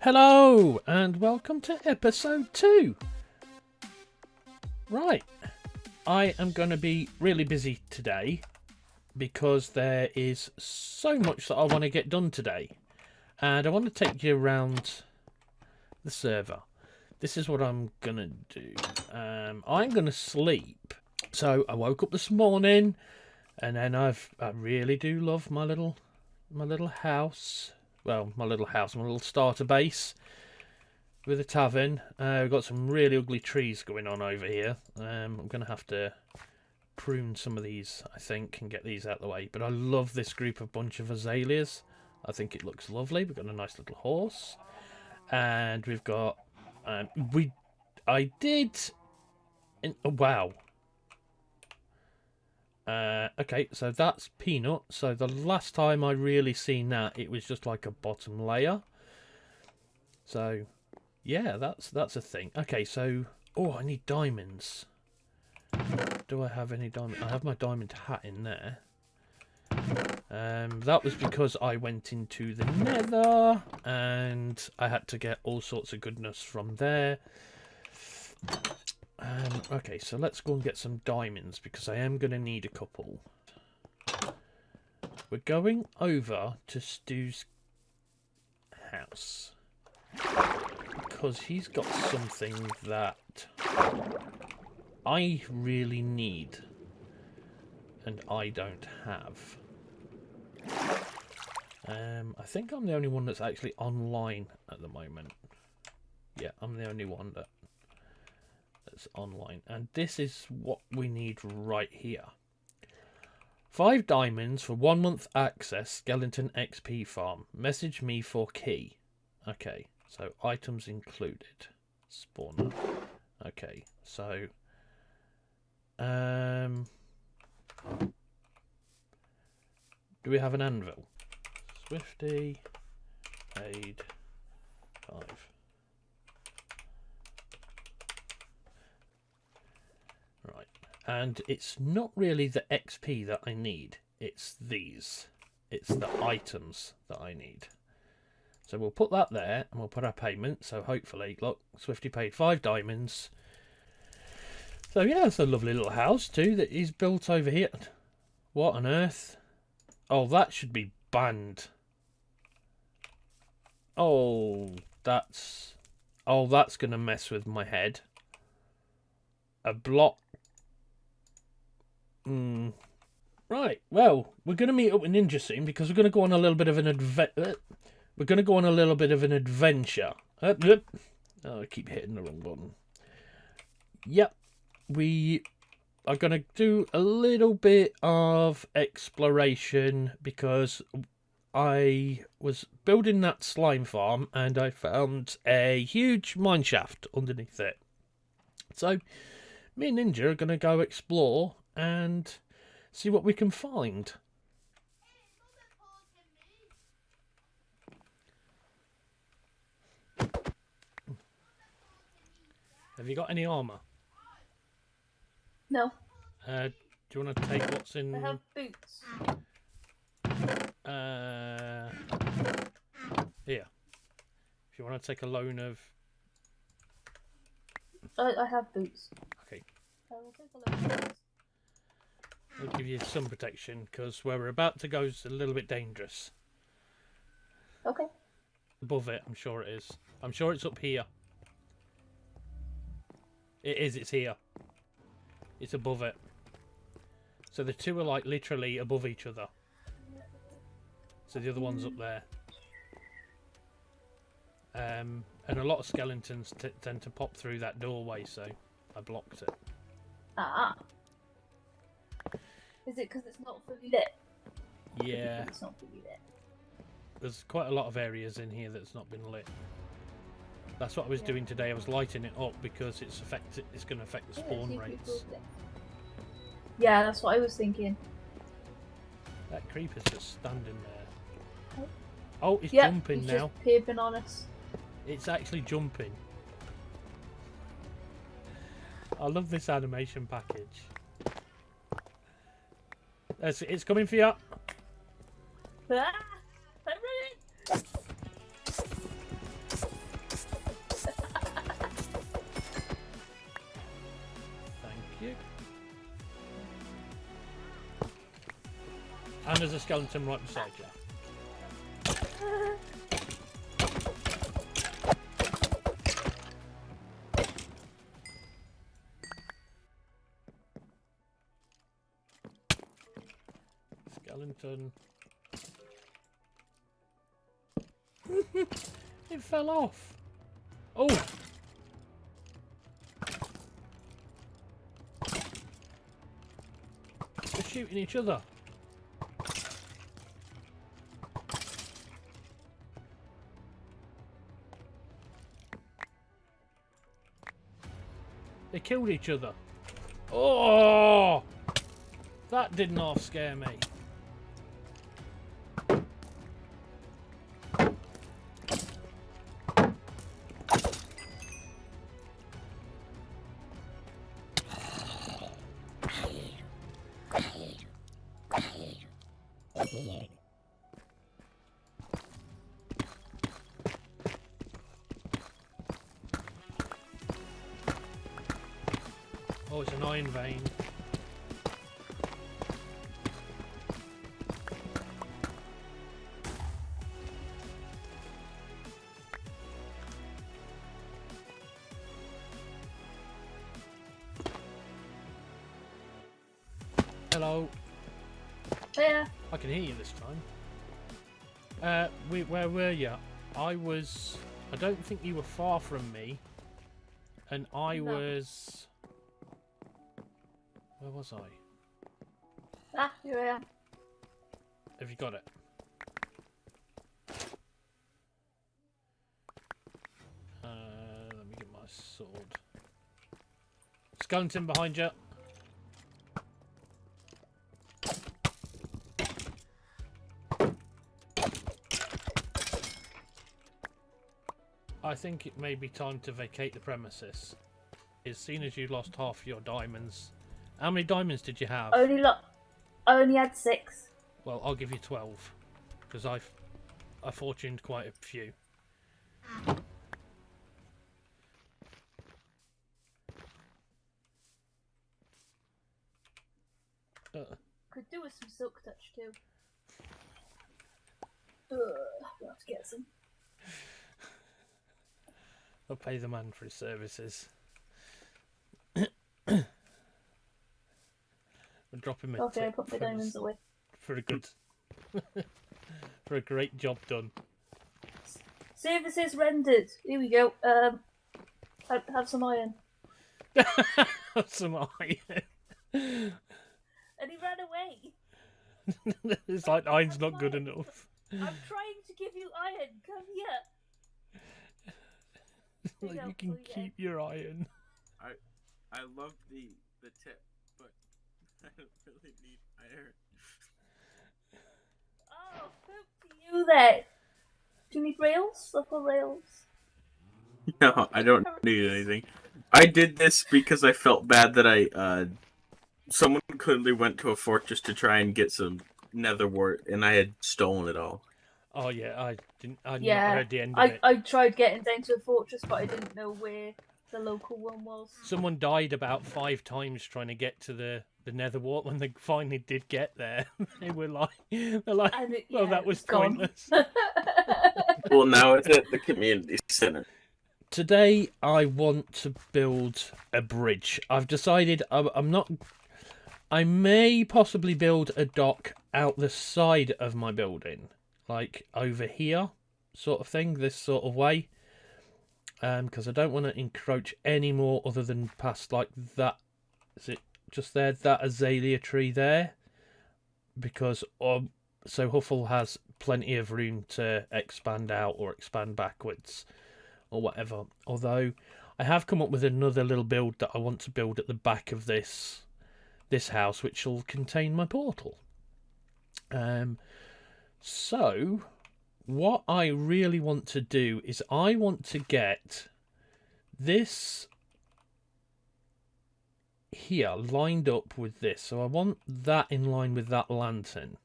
Hello and welcome to episode 2. Right, I am going to be really busy today because there is so much that I want to get done today, and I want to take you around the server. This is what I'm going to do. I'm going to sleep. So I woke up this morning and then I really do love my little house. Well, my little starter base with a tavern. We've got some really ugly trees going on over here. I'm going to have to prune some of these, I think, and get these out of the way. But I love this bunch of azaleas. I think it looks lovely. We've got a nice little horse. And we've got... wow. Okay, so that's peanut. So the last time I really seen that, it was just like a bottom layer. So, yeah, that's a thing. Okay, so I need diamonds. Do I have any diamond? I have my diamond hat in there. That was because I went into the Nether and I had to get all sorts of goodness from there. Okay, so let's go and get some diamonds because I am going to need a couple. We're going over to Stu's house because he's got something that I really need and I don't have. I think I'm the only one that's actually online at the moment. Yeah, I'm the only one that's online, and this is what we need right here. 5 diamonds for 1 month access skeleton XP farm. Message me for key. Okay, so items included. Spawner. Okay, so do we have an anvil? Swifty paid 5. Right, and it's not really the XP that I need, it's these. It's the items that I need. So we'll put that there, and we'll put our payment, so hopefully, look, Swifty paid 5 diamonds. So yeah, it's a lovely little house too that he's built over here. What on earth? Oh, that should be banned. Oh, that's going to mess with my head. A block. Right. Well, we're going to meet up with Ninja soon because we're going to go on a little bit of an adventure. Oh, I keep hitting the wrong button. Yep. We are going to do a little bit of exploration because I was building that slime farm and I found a huge mine shaft underneath it. So me and Ninja are going to go explore and see what we can find. Have you got any armour? No. Do you want to take what's in... I have boots. Here. If you want to take a loan of... I have boots. Okay. I will take a look at boots. We'll give you some protection because where we're about to go is a little bit dangerous. Okay. Above it, I'm sure it is. I'm sure it's up here. It is, it's here. It's above it. So the two are like literally above each other. So the other one's up there. And a lot of skeletons tend to pop through that doorway, so I blocked it. Ah. Is it because it's not fully lit? Yeah. It's not fully lit. There's quite a lot of areas in here that's not been lit. That's what I was doing today. I was lighting it up because it's going to affect the spawn rates. Yeah, that's what I was thinking. That creeper's just standing there. Oh, it's yep, jumping he's now. Just peeping on us. It's actually jumping. I love this animation package. It's coming for you. Ah, I'm ready. And there's a skeleton right beside you. Skeleton. It fell off. Oh! They're shooting each other. They killed each other. Oh! That didn't half scare me. Oh, it's an iron vein. Hello. Yeah. I can hear you this time. Where were you? I don't think you were far from me. And I No. was... Where was I? Ah, here I am. Have you got it? Let me get my sword. Skeleton behind you. I think it may be time to vacate the premises. As soon as you lost half your diamonds. How many diamonds did you have? I only had 6. Well, I'll give you 12. Because I fortuned quite a few. Could do with some silk touch too. We'll have to get some. I'll pay the man for his services. We'll drop him a Okay, tip put my for diamonds away. for a good, for a great job done. Services rendered. Here we go. Have some iron. Some iron. And he ran away. It's like iron's not good enough. I'm trying to give you iron. Come here. Like, you can keep your iron. I love the tip, but I don't really need iron. Oh, poop to you there. Do you need rails? I've got rails. No, I don't need anything. I did this because I felt bad that someone clearly went to a fortress to try and get some nether wart, and I had stolen it all. Oh yeah, I not Yeah, heard the end of it. I tried getting down to a fortress, but I didn't know where the local one was. Someone died about 5 times trying to get to the nether wart. When they finally did get there, they're like, well, that was pointless. Well, now it's at the community center. Today I want to build a bridge. I've decided I'm not... I may possibly build a dock out the side of my building. Like over here, sort of thing, this sort of way. Because I don't want to encroach any more other than past like that. Is it just there? That azalea tree there? Because so Huffle has plenty of room to expand out or expand backwards. Or whatever. Although I have come up with another little build that I want to build at the back of this house, which will contain my portal. So what I really want to do is I want to get this here lined up with this. So I want that in line with that lantern.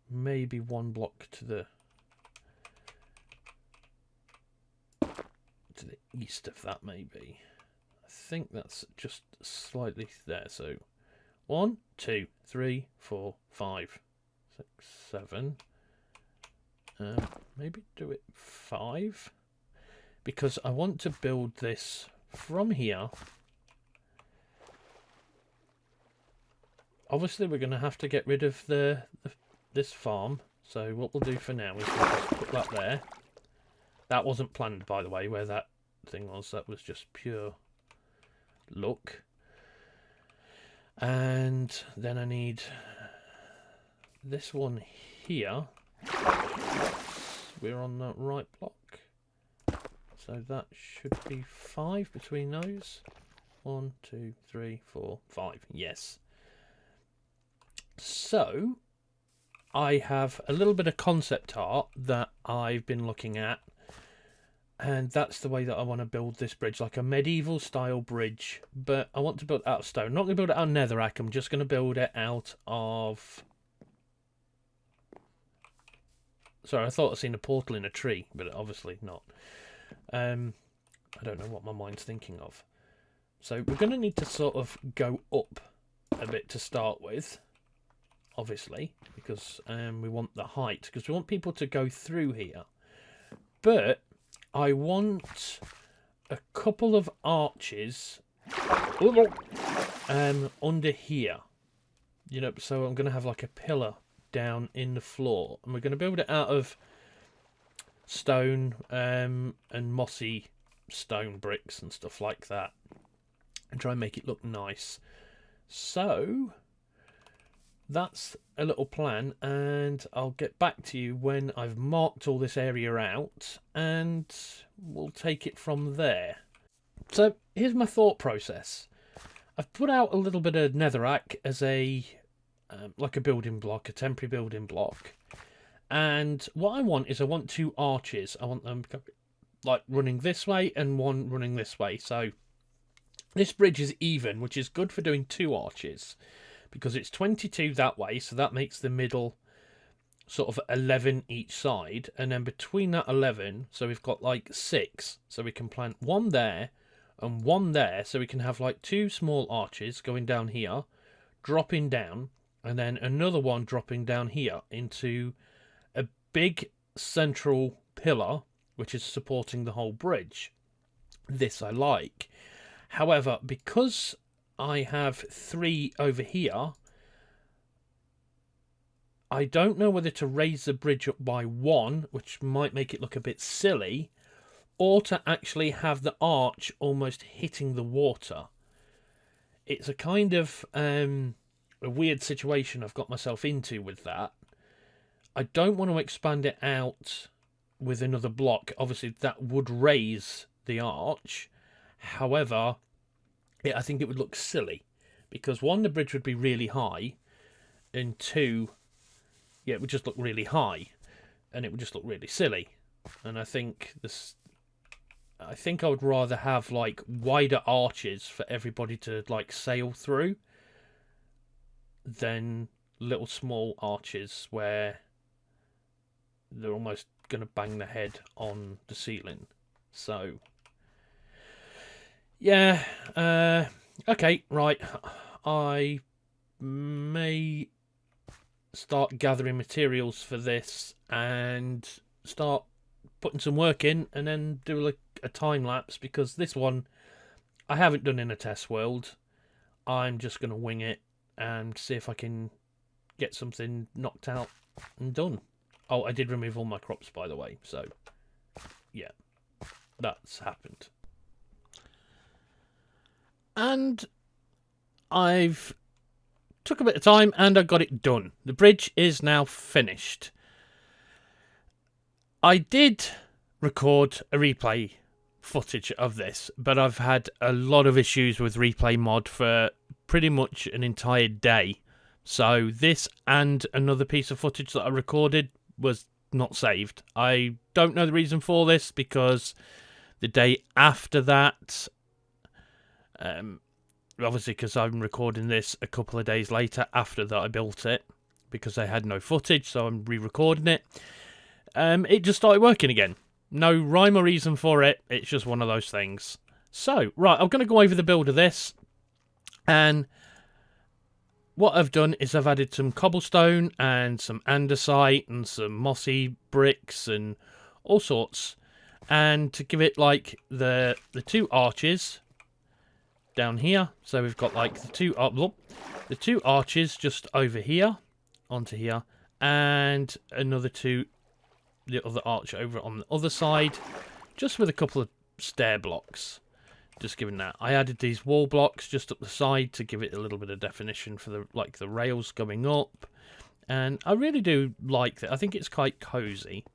Maybe one block to the east of that, maybe. I think that's just slightly there. So 1, 2, 3, 4, 5, 6, 7. Maybe do it 5. Because I want to build this from here. Obviously, we're going to have to get rid of this farm. So what we'll do for now is we'll just put that there. That wasn't planned, by the way, where that thing was. That was just pure luck. And then I need this one here. We're on the right block. So that should be 5 between those. 1, 2, 3, 4, 5. Yes. So I have a little bit of concept art that I've been looking at. And that's the way that I want to build this bridge, like a medieval style bridge. But I want to build it out of stone. I'm not going to build it out of netherrack. I'm just going to build it out of... Sorry, I thought I'd seen a portal in a tree, but obviously not. I don't know what my mind's thinking of. So we're going to need to sort of go up a bit to start with, obviously, because we want the height, because we want people to go through here. But I want a couple of arches under here. You know, so I'm going to have like a pillar down in the floor, and we're going to build it out of stone and mossy stone bricks and stuff like that, and try and make it look nice. So that's a little plan, and I'll get back to you when I've marked all this area out, and we'll take it from there. So here's my thought process. I've put out a little bit of netherrack as a like a building block, a temporary building block. And what I want is I want 2 arches. I want them like running this way and one running this way. So this bridge is even, which is good for doing 2 arches, because it's 22 that way. So that makes the middle sort of 11 each side. And then between that 11, so we've got like 6. So we can plant one there and one there. So we can have like 2 small arches going down here, dropping down, and then another one dropping down here into a big central pillar, which is supporting the whole bridge. This I like. However, because I have 3 over here, I don't know whether to raise the bridge up by 1, which might make it look a bit silly, or to actually have the arch almost hitting the water. It's a kind of a weird situation I've got myself into with that. I don't want to expand it out with another block. Obviously, that would raise the arch. However, I think it would look silly, because 1, the bridge would be really high, and 2, it would just look really high, and it would just look really silly. And I think I would rather have like wider arches for everybody to like sail through than little small arches where they're almost going to bang their head on the ceiling. So yeah, okay, right. I may start gathering materials for this and start putting some work in, and then do a time lapse, because this one I haven't done in a test world. I'm just going to wing it and see if I can get something knocked out and done. Oh, I did remove all my crops, by the way, so yeah, that's happened. And I've took a bit of time and I got it done. The bridge is now finished. I did record a replay footage of this, but I've had a lot of issues with replay mod for pretty much an entire day. So this and another piece of footage that I recorded was not saved. I don't know the reason for this, because the day after that, obviously because I'm recording this a couple of days later after that I built it, because I had no footage, so I'm re-recording it. It just started working again. No rhyme or reason for it. It's just one of those things. So, right, I'm going to go over the build of this, and what I've done is I've added some cobblestone and some andesite and some mossy bricks and all sorts, and to give it like the two arches down here. So we've got like the two arches just over here onto here, and the other arch over on the other side, just with a couple of stair blocks. Just giving that. I added these wall blocks just up the side to give it a little bit of definition for the rails going up. And I really do like that. I think it's quite cozy.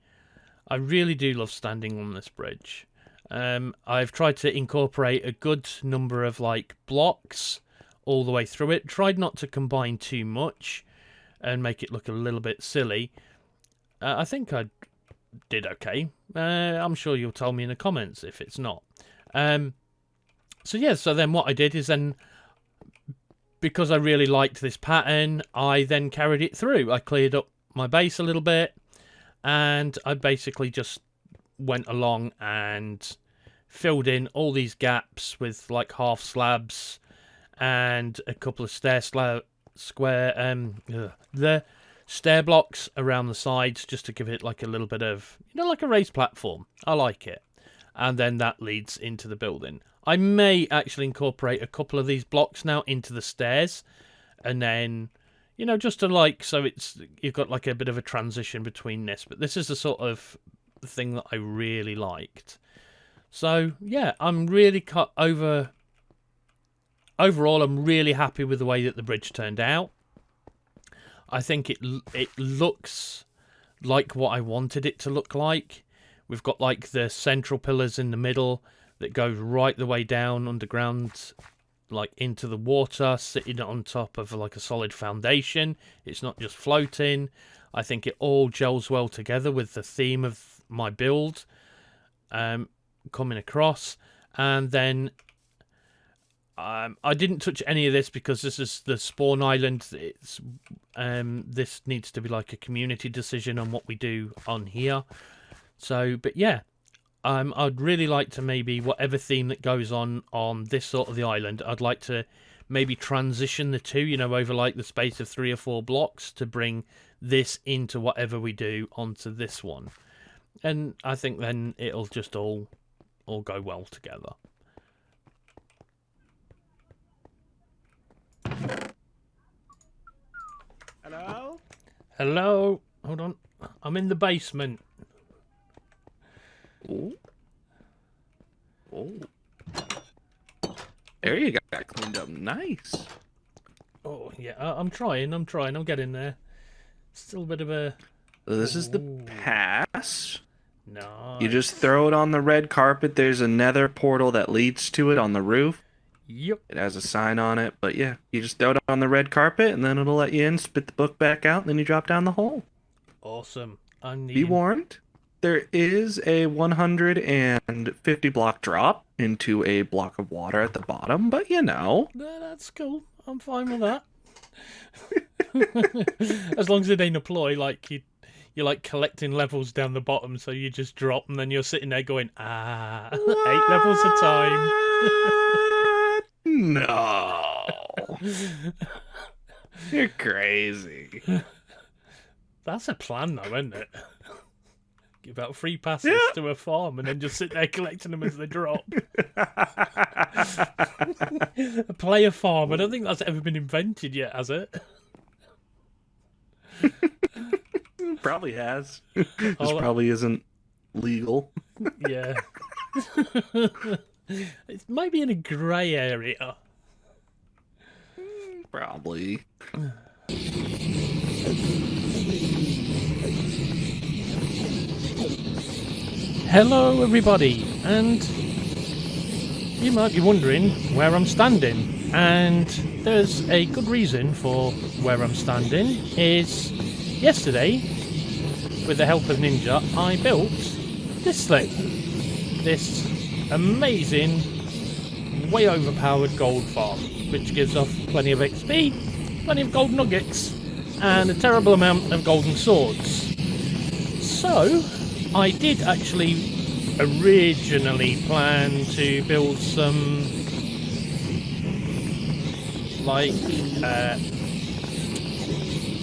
I really do love standing on this bridge. I've tried to incorporate a good number of like blocks all the way through it. Tried not to combine too much and make it look a little bit silly. I think I did okay. I'm sure you'll tell me in the comments if it's not. So yeah, so then what I did is then, because I really liked this pattern, I then carried it through. I cleared up my base a little bit, and I basically just went along and filled in all these gaps with like half slabs and a couple of the stair blocks around the sides, just to give it like a little bit of, like a raised platform. I like it. And then that leads into the building. I may actually incorporate a couple of these blocks now into the stairs, and then, just to like, so you've got like a bit of a transition between this. But this is the sort of thing that I really liked. So yeah, I'm really overall, I'm really happy with the way that the bridge turned out. I think it looks like what I wanted it to look like. We've got like the central pillars in the middle that goes right the way down underground, like into the water, sitting on top of like a solid foundation. It's not just floating. I think it all gels well together with the theme of my build coming across. And then I didn't touch any of this because this is the spawn island. It's this needs to be like a community decision on what we do on here. So, but yeah, I'd really like to maybe, whatever theme that goes on this sort of the island, I'd like to maybe transition the two, over like the space of 3 or 4 blocks to bring this into whatever we do onto this one. And I think then it'll just all go well together. Hello? Hello? Hold on. I'm in the basement. Oh. There you go. That cleaned up nice. Oh, yeah, I'm trying. I'm getting there. Still a bit of a... So this is the pass. No. You just throw it on the red carpet. There's a nether portal that leads to it on the roof. Yep. It has a sign on it. But yeah, you just throw it on the red carpet, and then it'll let you in, spit the book back out, and then you drop down the hole. Awesome. Be warned. There is a 150 block drop into a block of water at the bottom, but That's cool. I'm fine with that. As long as it ain't a ploy, like you're like collecting levels down the bottom, so you just drop and then you're sitting there going, 8 levels a time. No. You're crazy. That's a plan though, isn't it? Give out free passes to a farm and then just sit there collecting them as they drop. A player farm. I don't think that's ever been invented yet, has it? Probably has. This probably isn't legal. Yeah. It might be in a grey area. Probably. Hello everybody, and you might be wondering where I'm standing, and there's a good reason for where I'm standing. Is yesterday, with the help of Ninja, I built this thing, this amazing, way overpowered gold farm, which gives off plenty of XP, plenty of gold nuggets, and a terrible amount of golden swords. So I did actually originally plan to build some like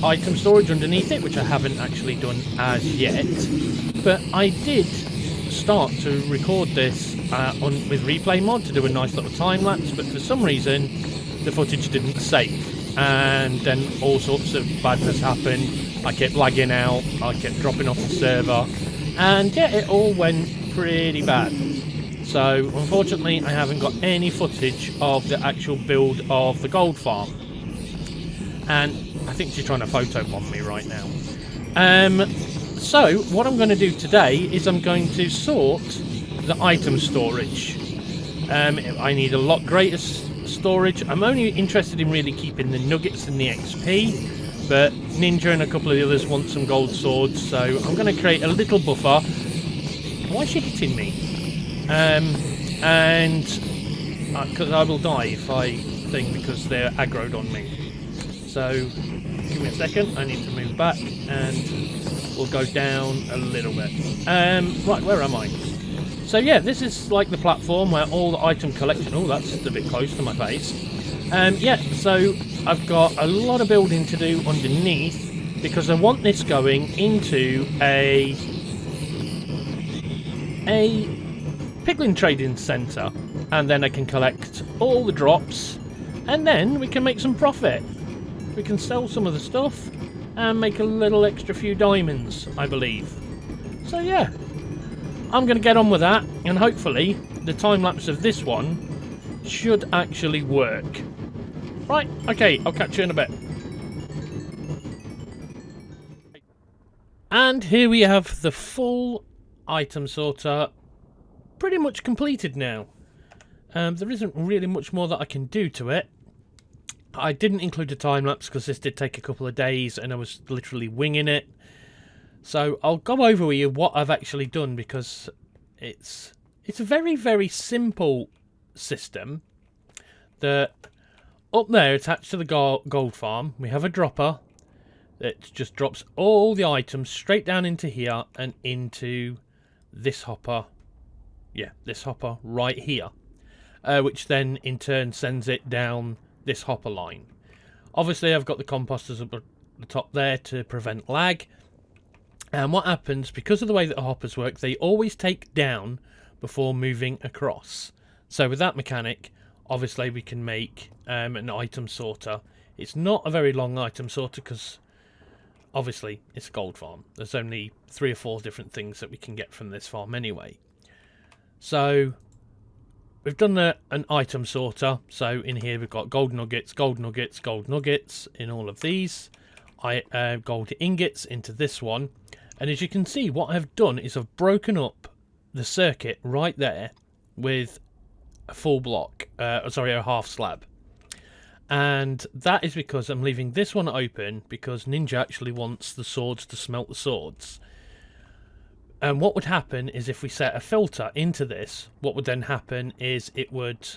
item storage underneath it, which I haven't actually done as yet. But I did start to record this with replay mod to do a nice little time lapse, but for some reason the footage didn't save, and then all sorts of badness happened. I kept lagging out, I kept dropping off the server, and yeah, it all went pretty bad. So unfortunately I haven't got any footage of the actual build of the gold farm, and I think she's trying to photobomb me right now. So what I'm going to do today is I'm going to sort the item storage. I need a lot greater storage. I'm only interested in really keeping the nuggets and the XP, but Ninja and a couple of the others want some gold swords, so I'm going to create a little buffer. Why is she hitting me? And because I will die if I think, because they're aggroed on me. So give me a second, I need to move back and we'll go down a little bit. Right, where am I? So yeah, this is like the platform where all the item collection... Oh, that's a bit close to my face. Yeah, so I've got a lot of building to do underneath because I want this going into a piglin trading centre, and then I can collect all the drops, and then we can make some profit. We can sell some of the stuff and make a little extra few diamonds, I believe. So yeah, I'm going to get on with that, and hopefully the time-lapse of this one should actually work. Right, okay, I'll catch you in a bit. And here we have the full item sorter pretty much completed now. There isn't really much more that I can do to it. I didn't include a time-lapse because this did take a couple of days and I was literally winging it. So I'll go over with you what I've actually done, because it's a very, very simple system. That up there attached to the gold farm, we have a dropper that just drops all the items straight down into here and into this hopper. Yeah, this hopper right here. Which then in turn sends it down this hopper line. Obviously I've got the composters up at the top there to prevent lag. And what happens, because of the way that the hoppers work, they always take down before moving across. So with that mechanic, obviously we can make an item sorter. It's not a very long item sorter because obviously it's a gold farm. There's only 3 or 4 different things that we can get from this farm anyway. So we've done an item sorter. So in here we've got gold nuggets, gold nuggets, gold nuggets in all of these. Gold ingots into this one. And as you can see, what I've done is I've broken up the circuit right there with a full block, sorry, a half slab. And that is because I'm leaving this one open because Ninja actually wants the swords to smelt the swords. And what would happen is if we set a filter into this, what would then happen is it would,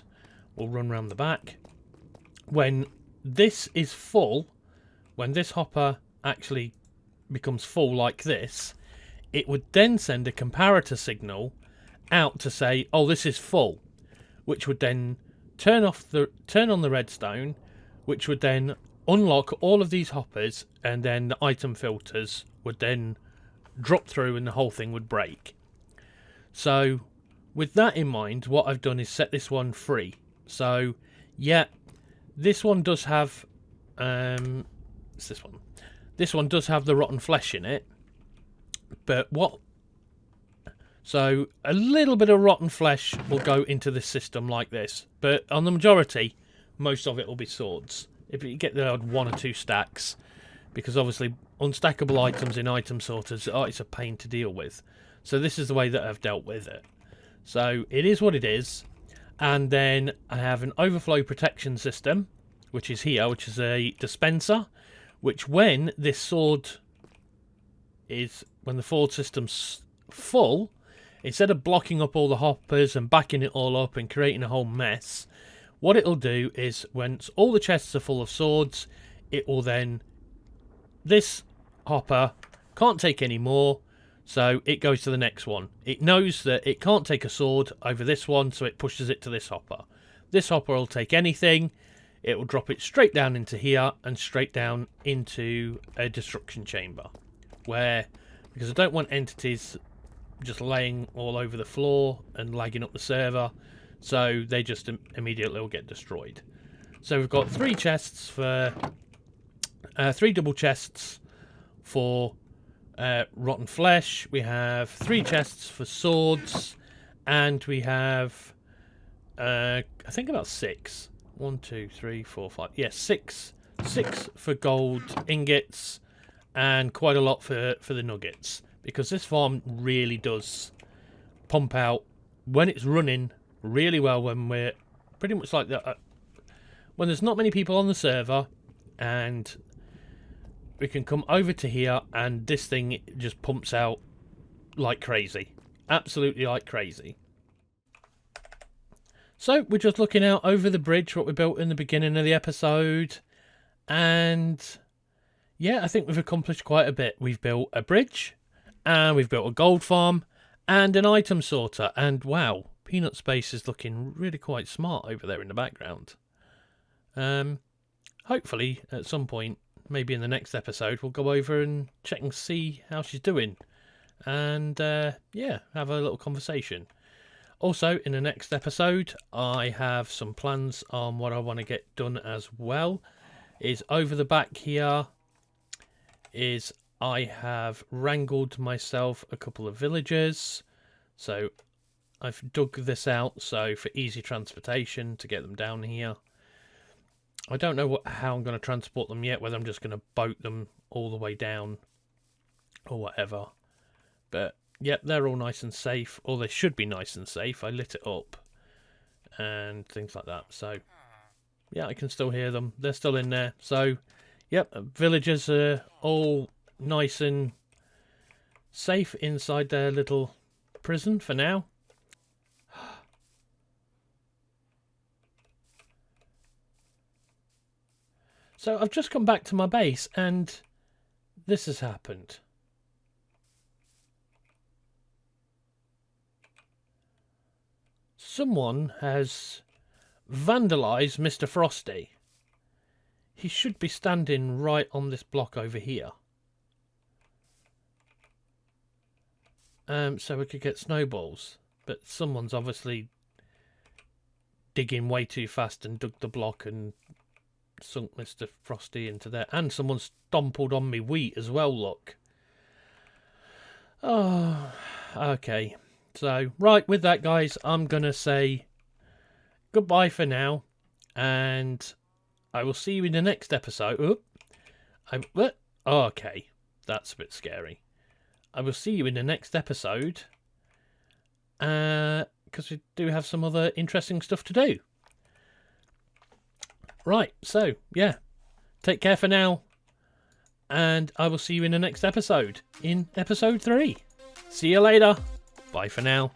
we'll run around the back. When this is full, when this hopper actually becomes full like this, it would then send a comparator signal out to say, oh, this is full, which would then turn on the redstone, which would then unlock all of these hoppers, and then the item filters would then drop through and the whole thing would break. So with that in mind, what I've done is set this one free. So yeah, this one does have it's this one. This one does have the rotten flesh in it, but so a little bit of rotten flesh will go into this system like this, but on the majority, most of it will be swords. If you get the odd 1 or 2 stacks, because obviously unstackable items in item sorters, it's a pain to deal with. So this is the way that I've dealt with it. So it is what it is. And then I have an overflow protection system, which is here, which is a dispenser, which when this sword is, when the forward system's full, instead of blocking up all the hoppers and backing it all up and creating a whole mess, what it'll do is when all the chests are full of swords, it will then, this hopper can't take any more, so it goes to the next one. It knows that it can't take a sword over this one, so it pushes it to this hopper. This hopper will take anything. it will drop it straight down into here and straight down into a destruction chamber, where, because I don't want entities just laying all over the floor and lagging up the server, so they just immediately will get destroyed. So we've got 3 chests for 3 double chests for rotten flesh. We have 3 chests for swords, and we have I think about 6. 1, 2, 3, 4, 5. Yes, 6 for gold ingots, and quite a lot for the nuggets, because this farm really does pump out when it's running really well. When we're pretty much like that, when there's not many people on the server, and we can come over to here, and this thing just pumps out like crazy, absolutely like crazy. So we're just looking out over the bridge, what we built in the beginning of the episode, and yeah, I think we've accomplished quite a bit. We've built a bridge, and we've built a gold farm, and an item sorter, and wow, Peanut Space is looking really quite smart over there in the background. Hopefully at some point, maybe in the next episode, we'll go over and check and see how she's doing, and yeah, have a little conversation. Also, in the next episode, I have some plans on what I want to get done as well. Is over the back here is I have wrangled myself a couple of villagers. So I've dug this out so for easy transportation to get them down here. I don't know how I'm going to transport them yet, whether I'm just going to boat them all the way down or whatever. But yep, they're all nice and safe, or they should be nice and safe. I lit it up and things like that. So yeah, I can still hear them. They're still in there. So yep, villagers are all nice and safe inside their little prison for now. So I've just come back to my base and this has happened. Someone has vandalised Mr. Frosty. He should be standing right on this block over here. So we could get snowballs. But someone's obviously digging way too fast and dug the block and sunk Mr. Frosty into there. And someone stompled on me wheat as well, look. Oh, okay. So, right, with that, guys, I'm going to say goodbye for now. And I will see you in the next episode. Okay, that's a bit scary. I will see you in the next episode. Because we do have some other interesting stuff to do. Right, so, yeah. Take care for now. And I will see you in the next episode. In episode 3. See you later. Bye for now.